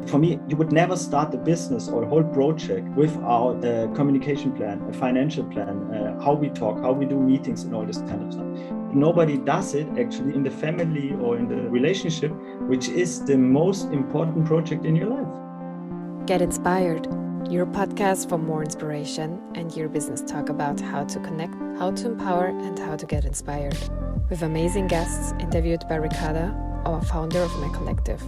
For me, you would never start a business or a whole project without a communication plan, a financial plan, how we talk, how we do meetings and all this kind of stuff. Nobody does it actually in the family or in the relationship, which is the most important project in your life. Get Inspired, your podcast for more inspiration and your business talk about how to connect, how to empower, and how to get inspired. With amazing guests interviewed by Ricarda, our founder of my collective.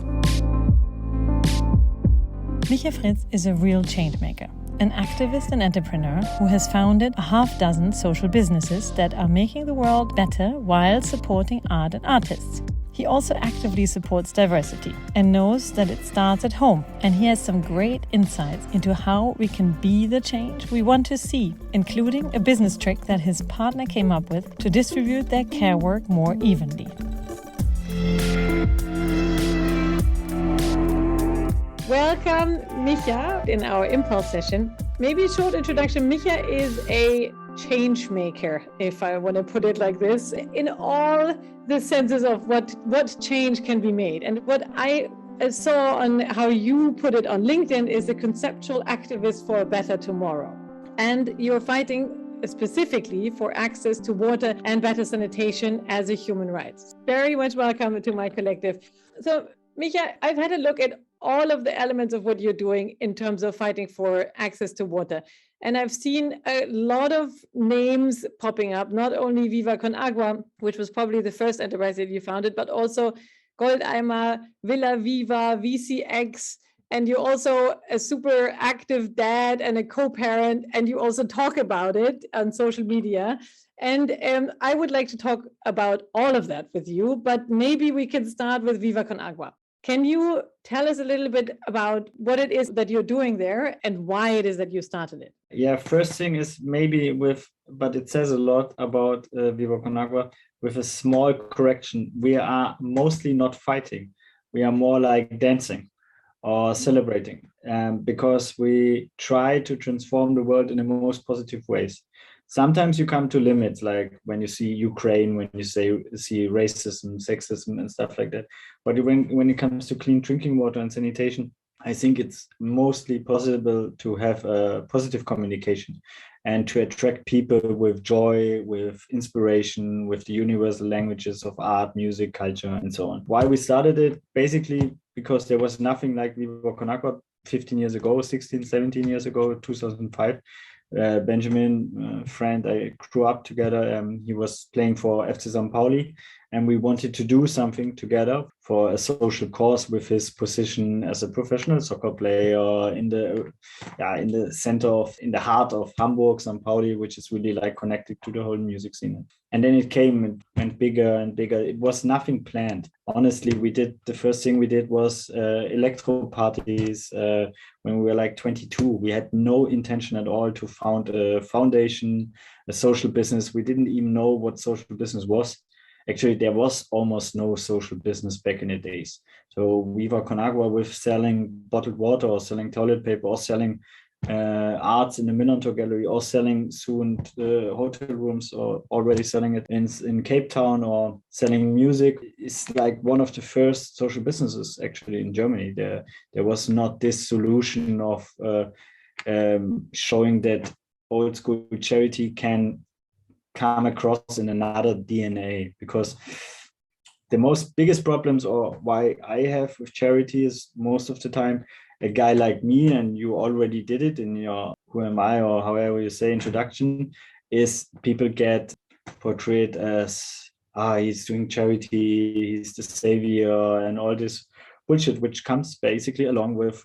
Micha Fritz is a real changemaker, an activist and entrepreneur who has founded a half-dozen social businesses that are making the world better while supporting art and artists. He also actively supports diversity and knows that it starts at home, and he has some great insights into how we can be the change we want to see, including a business trick that his partner came up with to distribute their care work more evenly. Welcome, Micha, in our Impulse session. Maybe a short introduction. Micha is a change maker, if I want to put it like this, in all the senses of what change can be made. And what I saw on how you put it on LinkedIn is a conceptual activist for a better tomorrow. And you're fighting specifically for access to water and better sanitation as a human right. Very much welcome to my collective. So, Micha, I've had a look at all of the elements of what you're doing in terms of fighting for access to water. And I've seen a lot of names popping up, not only Viva Con Agua, which was probably the first enterprise that you founded, but also Goldeimer, Villa Viva, VCX, and you're also a super active dad and a co-parent, and you also talk about it on social media. And I would like to talk about all of that with you, but maybe we can start with Viva Con Agua. Can you tell us a little bit about what it is that you're doing there and why it is that you started it? Yeah, first thing is but it says a lot about Viva Con Agua with a small correction. We are mostly not fighting. We are more like dancing or celebrating because we try to transform the world in the most positive ways. Sometimes you come to limits, like when you see Ukraine, when you see racism, sexism, and stuff like that. But when it comes to clean drinking water and sanitation, I think it's mostly possible to have a positive communication and to attract people with joy, with inspiration, with the universal languages of art, music, culture, and so on. Why we started it? Basically, because there was nothing like Viva Con Agua 15 years ago, 16, 17 years ago, 2005. Benjamin, friend, I grew up together. He was playing for FC St. Pauli, and we wanted to do something together for a social cause with his position as a professional soccer player in the heart of Hamburg, St. Pauli, which is really like connected to the whole music scene. And then it came and went bigger and bigger. It was nothing planned. Honestly, the first thing we did was electro parties when we were like 22. We had no intention at all to found a foundation, a social business. We didn't even know what social business was. Actually, there was almost no social business back in the days. So Viva Con Agua with selling bottled water or selling toilet paper or selling arts in the Millantor Gallery or selling soon hotel rooms or already selling it in Cape Town or selling music is like one of the first social businesses actually in Germany. There was not this solution of showing that old school charity can come across in another DNA, because the biggest problems or why I have with charity is most of the time a guy like me, and you already did it in your who am I or however you say introduction, is people get portrayed as he's doing charity, he's the savior and all this bullshit which comes basically along with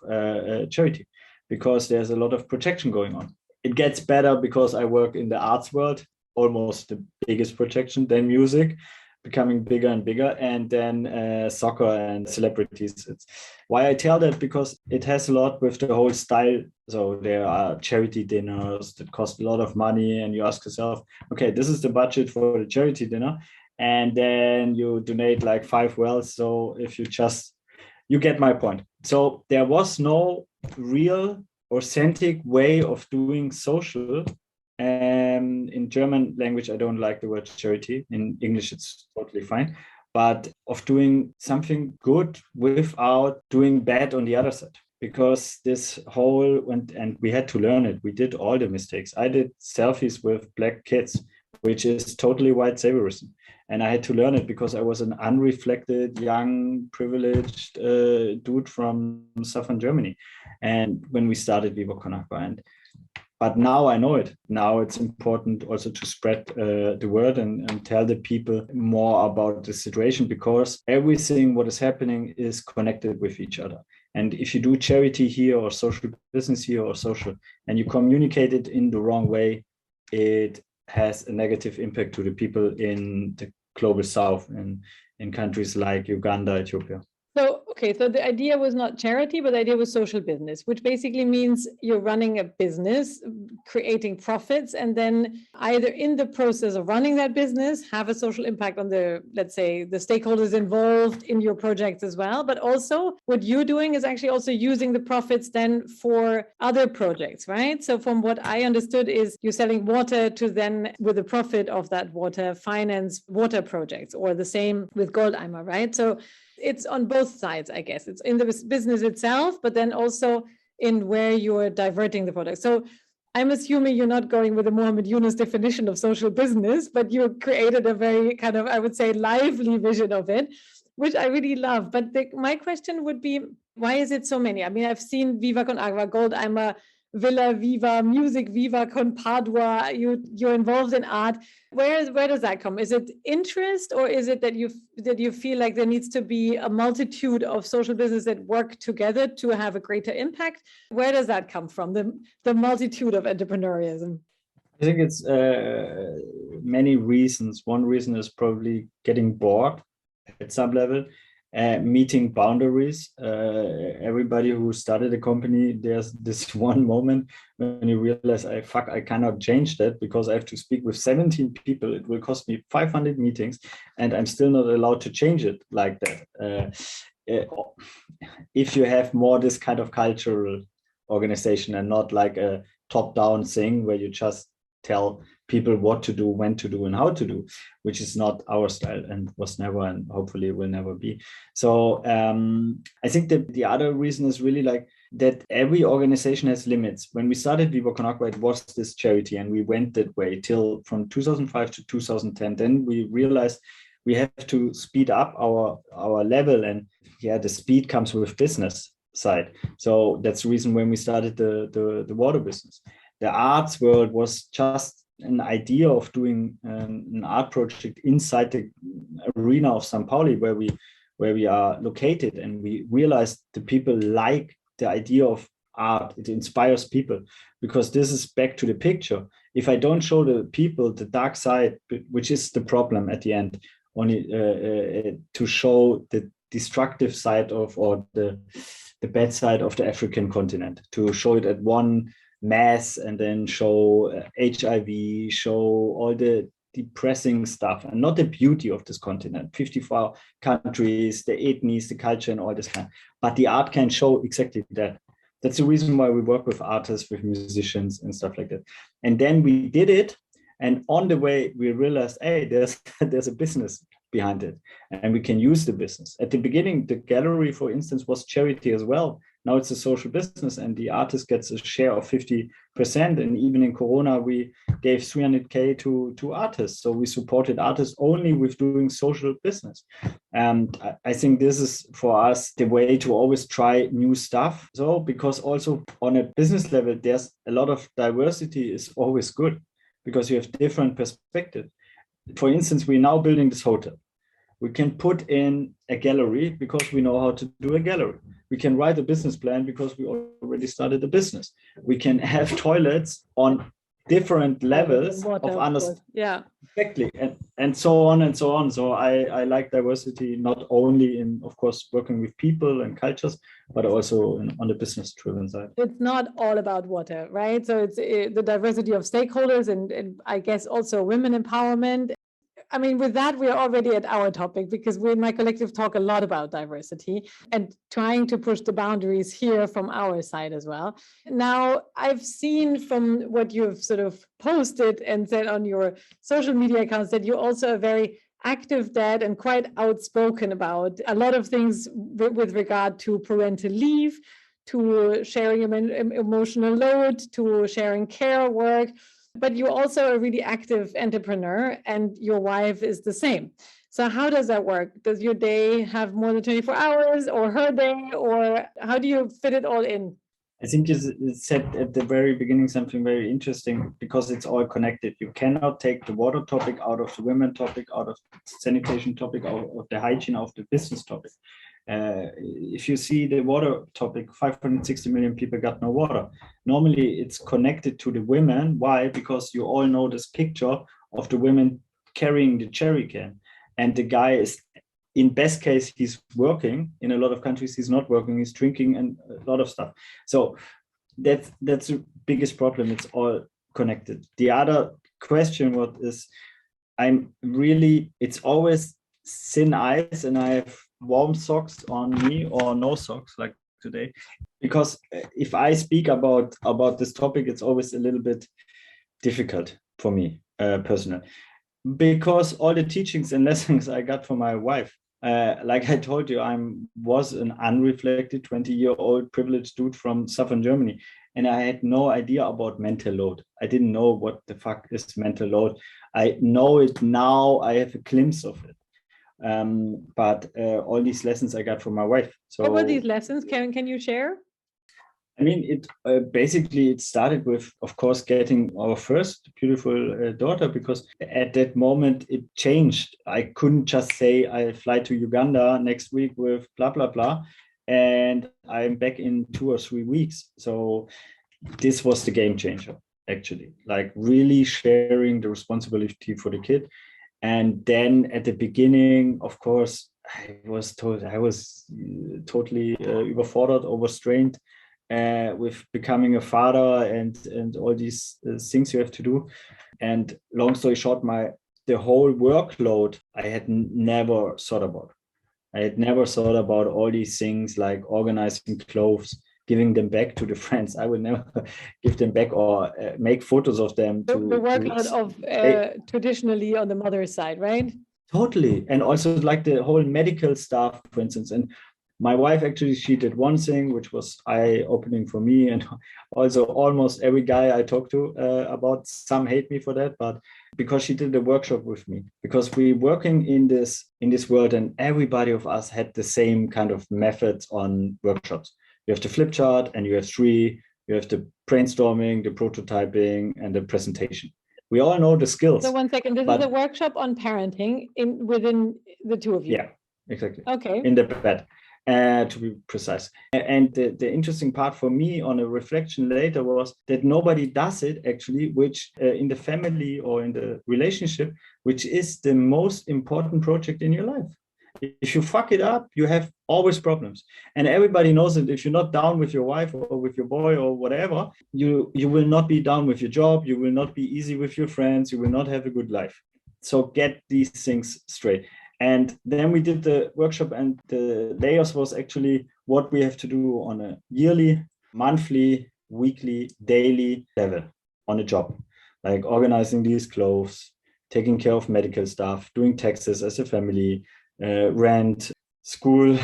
charity, because there's a lot of protection going on. It gets better because I work in the arts world, almost the biggest protection, then music becoming bigger and bigger, and then soccer and celebrities. It's why I tell that, because it has a lot with the whole style. So there are charity dinners that cost a lot of money, and you ask yourself, okay, this is the budget for the charity dinner, and then you donate like 5 wells. So if you get my point. So there was no real authentic way of doing social. In German language, I don't like the word charity. In English, it's totally fine. but of doing something good without doing bad on the other side. Because this whole went, and we had to learn it. We did all the mistakes. I did selfies with black kids, which is totally white saviorism. And I had to learn it because I was an unreflected, young, privileged dude from southern Germany. And when we started Viva Con Agua, but now I know it. Now it's important also to spread the word and tell the people more about the situation, because everything what is happening is connected with each other. And if you do charity here or social business here or social, and you communicate it in the wrong way, it has a negative impact to the people in the global south and in countries like Uganda, Ethiopia. So, okay, so the idea was not charity, but the idea was social business, which basically means you're running a business, creating profits, and then either in the process of running that business, have a social impact on the, let's say, the stakeholders involved in your projects as well. But also what you're doing is actually also using the profits then for other projects, right? So from what I understood is you're selling water to then, with the profit of that water, finance water projects, or the same with Goldeimer, right? So it's on both sides, I guess. It's in the business itself, but then also in where you're diverting the product. So I'm assuming you're not going with the Mohammed Yunus definition of social business, but you created a very kind of, I would say, lively vision of it, which I really love. But my question would be, why is it so many? I mean, I've seen Viva Con Agua, Goldeimer, Villa Viva, Music Viva Con Padua, you're involved in art. Where does that come? Is it interest, or is it that you feel like there needs to be a multitude of social businesses that work together to have a greater impact? Where does that come from, the multitude of entrepreneurism? I think it's many reasons. One reason is probably getting bored at some level. Meeting boundaries. Everybody who started a company, there's this one moment when you realize, I cannot change that because I have to speak with 17 people. It will cost me 500 meetings, and I'm still not allowed to change it like that. If you have more this kind of cultural organization and not like a top-down thing where you just tell people what to do, when to do, and how to do, which is not our style and was never, and hopefully will never be. So I think that the other reason is really like that every organization has limits. When we started Viva Con Agua, it was this charity, and we went that way till from 2005 to 2010. Then we realized we have to speed up our level, and the speed comes with business side. So that's the reason when we started the water business. The arts world was just an idea of doing an art project inside the arena of St. Pauli, where we are located, and we realized the people like the idea of art. It inspires people, because this is back to the picture. If I don't show the people the dark side, which is the problem at the end, only to show the destructive side of, or the bad side of the African continent, to show it at one mass, and then show HIV, show all the depressing stuff, and not the beauty of this continent, 54 countries, the ethnies, the culture, and all this kind. But the art can show exactly that. That's the reason why we work with artists, with musicians and stuff like that. And then we did it, and on the way we realized, hey, there's a business behind it, and we can use the business. At the beginning, the gallery, for instance, was charity as well. Now it's a social business, and the artist gets a share of 50%. And even in Corona, we gave 300K to artists. So we supported artists only with doing social business. And I think this is for us the way to always try new stuff. So because also on a business level, there's a lot of diversity is always good, because you have different perspectives. For instance, we're now building this hotel. We can put in a gallery because we know how to do a gallery. We can write a business plan because we already started a business. We can have toilets on different levels of understanding. Yeah, exactly, and so on and so on. So I like diversity, not only in, of course, working with people and cultures, but also on the business-driven side. It's not all about water, right? So it's the diversity of stakeholders, and I guess also women empowerment. I mean, with that, we are already at our topic, because we in my collective talk a lot about diversity and trying to push the boundaries here from our side as well. Now, I've seen from what you've sort of posted and said on your social media accounts that you're also a very active dad and quite outspoken about a lot of things with regard to parental leave, to sharing emotional load, to sharing care work. But you're also a really active entrepreneur, and your wife is the same. So how does that work? Does your day have more than 24 hours, or her day, or how do you fit it all in? I think you said at the very beginning something very interesting, because it's all connected. You cannot take the water topic out of the women topic, out of the sanitation topic, out of the hygiene, out of the business topic. If you see the water topic, 560 million people got no water. Normally it's connected to the women. Why? Because you all know this picture of the women carrying the jerry can, and the guy is, in best case, he's working. In a lot of countries, he's not working, he's drinking and a lot of stuff. So that's the biggest problem. It's all connected. The other question, what is, it's always thin ice, and I have warm socks on me or no socks like today, because if I speak about this topic, it's always a little bit difficult for me personally, because all the teachings and lessons I got from my wife, like I told you, was an unreflected 20-year-old privileged dude from southern Germany, and I had no idea about mental load. I didn't know what the fuck is mental load. I know it now. I have a glimpse of it. But all these lessons I got from my wife. So what were these lessons? Can you share? I mean, it basically started with, of course, getting our first beautiful daughter, because at that moment it changed. I couldn't just say I fly to Uganda next week with blah blah blah, and I'm back in 2 or 3 weeks. So this was the game changer, actually, like really sharing the responsibility for the kid. And then at the beginning, of course, I was totally überfordert, overstrained with becoming a father and all these things you have to do. And long story short, the whole workload I had never thought about. I had never thought about all these things like organizing clothes, giving them back to the friends. I would never give them back or make photos of them. The workload of traditionally on the mother's side, right? Totally. And also like the whole medical stuff, for instance. And my wife, actually, she did one thing, which was eye-opening for me. And also almost every guy I talk to about, some hate me for that, but because she did a workshop with me, because we working in this world, and everybody of us had the same kind of methods on workshops. You have the flipchart, and you have 3. You have the brainstorming, the prototyping, and the presentation. We all know the skills. So 1 second, this is a workshop on parenting within the two of you. Yeah, exactly. Okay. In the bed, to be precise. And the interesting part for me on a reflection later was that nobody does it actually, which in the family or in the relationship, which is the most important project in your life. If you fuck it up, you have always problems. And everybody knows that if you're not down with your wife or with your boy or whatever, you will not be down with your job. You will not be easy with your friends. You will not have a good life. So get these things straight. And then we did the workshop, and the layers was actually what we have to do on a yearly, monthly, weekly, daily level on a job, like organizing these clothes, taking care of medical stuff, doing taxes as a family, rent, school,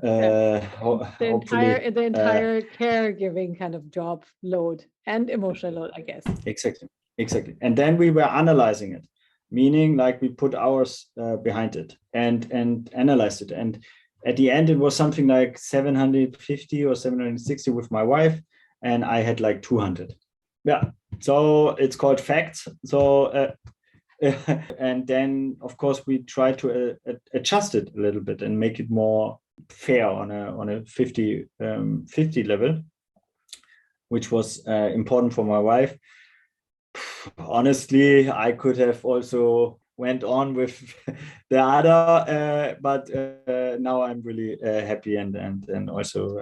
the entire caregiving kind of job load and emotional load, I guess. Exactly. And then we were analyzing it, meaning like we put hours behind it and analyzed it. And at the end, it was something like 750 or 760 with my wife, and I had like 200. Yeah, so it's called facts. So and then, of course, we try to adjust it a little bit and make it more fair on a 50 level, which was important for my wife. Honestly, I could have also went on with the other, but now I'm really happy and also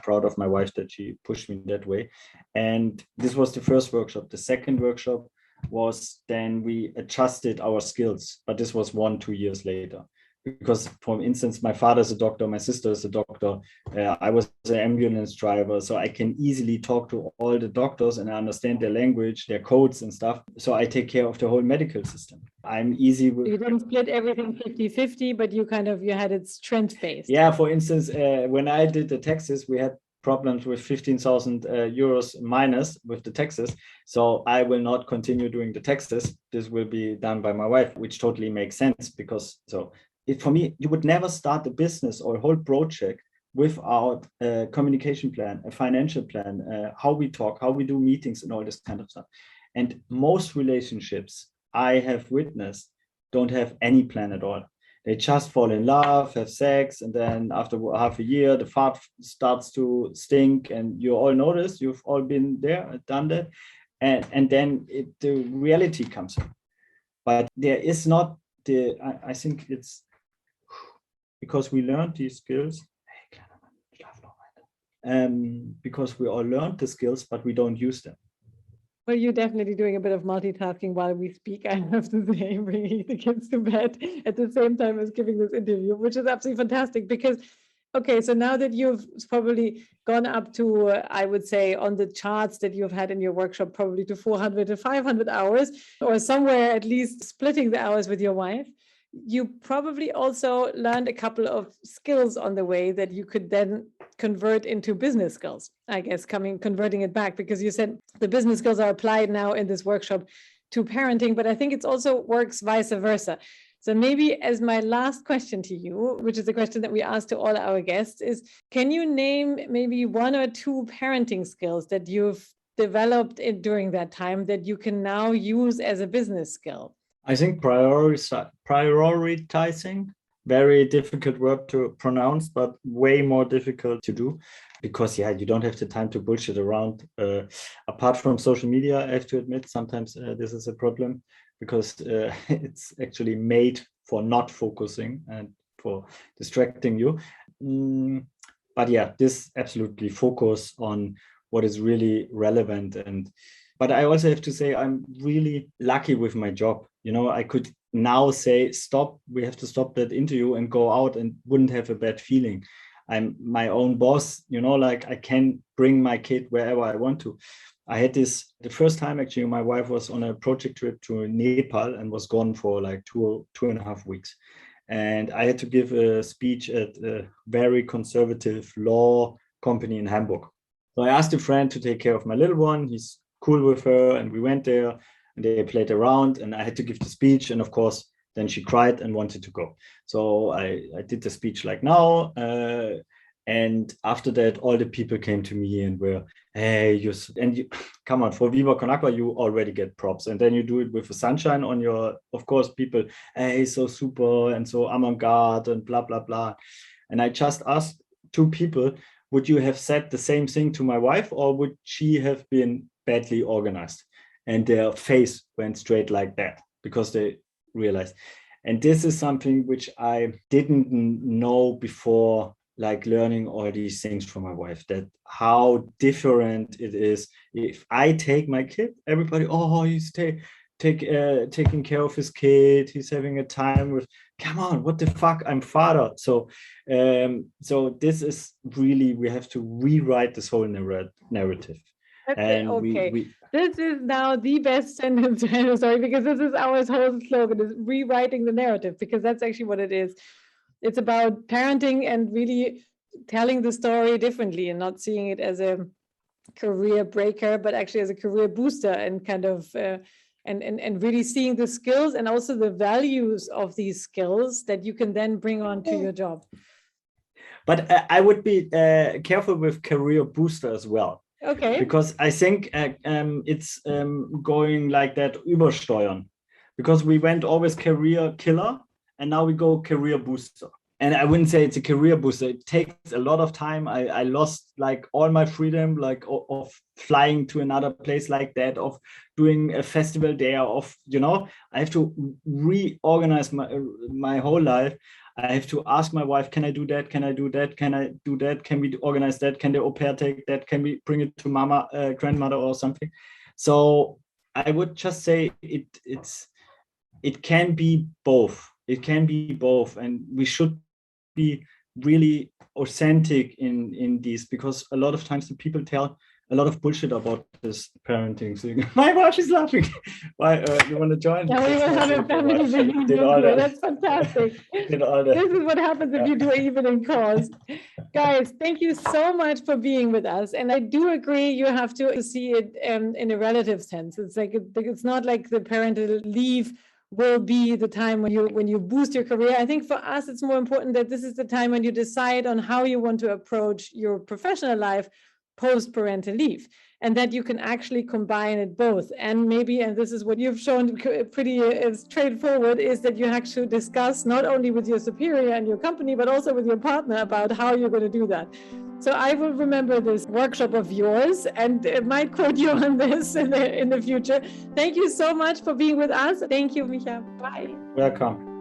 proud of my wife that she pushed me that way. And this was the first workshop. The second workshop was then we adjusted our skills, but this was 1-2 years later. because, for instance, my father is a doctor, my sister is a doctor, I was an ambulance driver, so I can easily talk to all the doctors and I understand their language, their codes and stuff. So I take care of the whole medical system. I'm easy with... You didn't split everything 50-50, but you had it strength-based. Yeah, for instance, when I did the taxes, we had problems with 15,000 euros minus with the taxes. So I will not continue doing the taxes. This will be done by my wife, which totally makes sense, because for me, you would never start a business or a whole project without a communication plan, a financial plan, how we talk, how we do meetings and all this kind of stuff. And most relationships I have witnessed don't have any plan at all. They just fall in love, have sex, and then after half a year, the fart starts to stink, and you all know this. You've all been there, done that, and then the reality comes in. But there is not I think it's because we learned these skills. Because we all learned the skills, but we don't use them. Well, you're definitely doing a bit of multitasking while we speak, I have to say, bringing the kids to bed at the same time as giving this interview, which is absolutely fantastic because, okay, so now that you've probably gone up to, I would say, on the charts that you've had in your workshop, probably to 400 to 500 hours, or somewhere at least splitting the hours with your wife, you probably also learned a couple of skills on the way that you could then convert into business skills, I guess, converting it back, because you said the business skills are applied now in this workshop to parenting, but I think it also works vice versa. So maybe as my last question to you, which is a question that we ask to all our guests, is can you name maybe one or two parenting skills that you've developed during that time that you can now use as a business skill? I think prioritizing, very difficult word to pronounce, but way more difficult to do, because you don't have the time to bullshit around. Apart from social media, I have to admit, sometimes this is a problem, because it's actually made for not focusing and for distracting you. But this absolutely focus on what is really relevant. But I also have to say, I'm really lucky with my job. I could now say, stop, we have to stop that interview and go out, and wouldn't have a bad feeling. I'm my own boss, I can bring my kid wherever I want to. I had the first time, actually, my wife was on a project trip to Nepal and was gone for like 2.5 weeks. And I had to give a speech at a very conservative law company in Hamburg. So I asked a friend to take care of my little one. He's cool with her, and we went there and they played around, and I had to give the speech, and of course then she cried and wanted to go. So I did the speech like now, and after that all the people came to me and were, hey, you come on, for Viva Con Agua you already get props, and then you do it with the sunshine on your, of course, people, hey, so super and so avant-garde and blah blah blah. And I just asked two people, would you have said the same thing to my wife, or would she have been badly organized? And their face went straight like that, because they realized. And this is something which I didn't know before, like learning all these things from my wife, that how different it is. If I take my kid, everybody, oh, he's taking care of his kid, he's having a time with, come on, what the fuck, I'm father. So this is really, we have to rewrite this whole narrative. And okay. This is now the best sentence, sorry, because this is our whole slogan, is rewriting the narrative, because that's actually what it is. It's about parenting and really telling the story differently, and not seeing it as a career breaker, but actually as a career booster, and kind of and really seeing the skills and also the values of these skills that you can then bring on to your job. But I would be careful with career booster as well. Okay. Because I think it's going like that, übersteuern. Because we went always career killer, and now we go career booster. And I wouldn't say it's a career booster. It takes a lot of time. I lost like all my freedom, like of flying to another place like that, of doing a festival there, of, I have to reorganize my whole life. I have to ask my wife, can I do that? Can I do that? Can I do that? Can we organize that? Can the au pair take that? Can we bring it to mama, grandmother or something? So I would just say it can be both. it can be both, and we should be really authentic in these, because a lot of times the people tell a lot of bullshit about this parenting thing. My wife is laughing. Why you want to join? Yeah, we will have a family reunion. That's fantastic. This is what happens if you do evening calls. Guys, thank you so much for being with us. And I do agree, you have to see it in a relative sense. It's like it's not like the parental leave will be the time when you boost your career. I think for us, it's more important that this is the time when you decide on how you want to approach your professional life post-parental leave, and that you can actually combine it both. And maybe, and this is what you've shown pretty straightforward, is that you actually discuss not only with your superior and your company, but also with your partner about how you're going to do that. So I will remember this workshop of yours and might quote you on this in the future. Thank you so much for being with us. Thank you, Micha. Bye. Welcome.